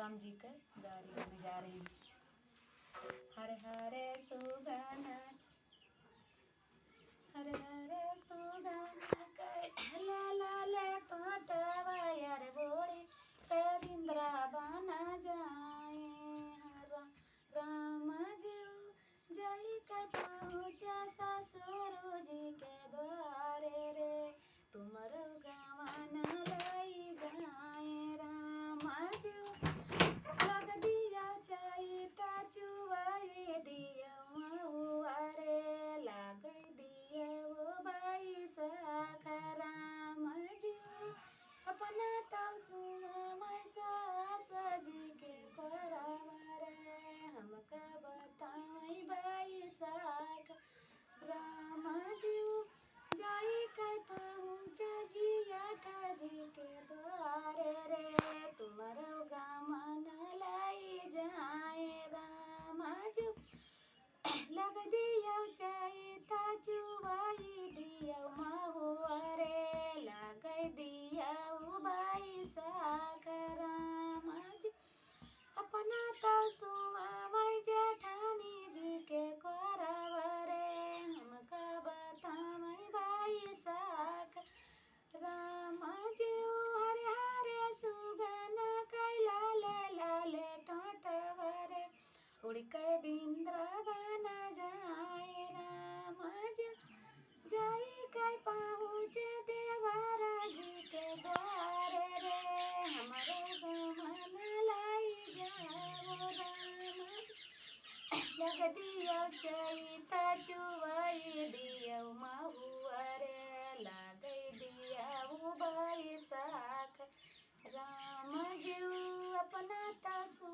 राम जी के गारी गाने जा रही। हरे हरे सुगना, हरे हरे सुगना के लाले टोटवा यार बोड़ी के बिंद्रा बना जाए। हरा राम जी जई के पहुँचा ससुर जी के द्वारे रे, तुमर गवाना लाई जाए। राम जी लग दिया चाहिता चुवाई दिया महुआ रे, लग दिया वो बाई साखा। राम जी अपना तब सुना मैं सास जी के करावा रे, हमका बताई बाई साखा। राम जी जाई के पहुँच जिया जी के द्वारे रे, तुम्हारा गमन लाई जाए। राम जी लग दिया चाहिता चुवाई दिया महुआ रे, लग दिया बाई साख। राम जी अपना तो सुआ मैं जेठानी जी के करावा रे, हमका बताई बाई साख। राम जी हरे हरे सुगना कैला ले लाले टोटवा रे, उड़ के बिंद्रा बना जाए। राम जी जाई के पहुँच देवारा जी के द्वारे रे, हमारे गमन लाई जाओ। राम लग दिया चाहिता चुवाई दिया महुआ रे, लग दिया बाई साख। राम जी अपना तसु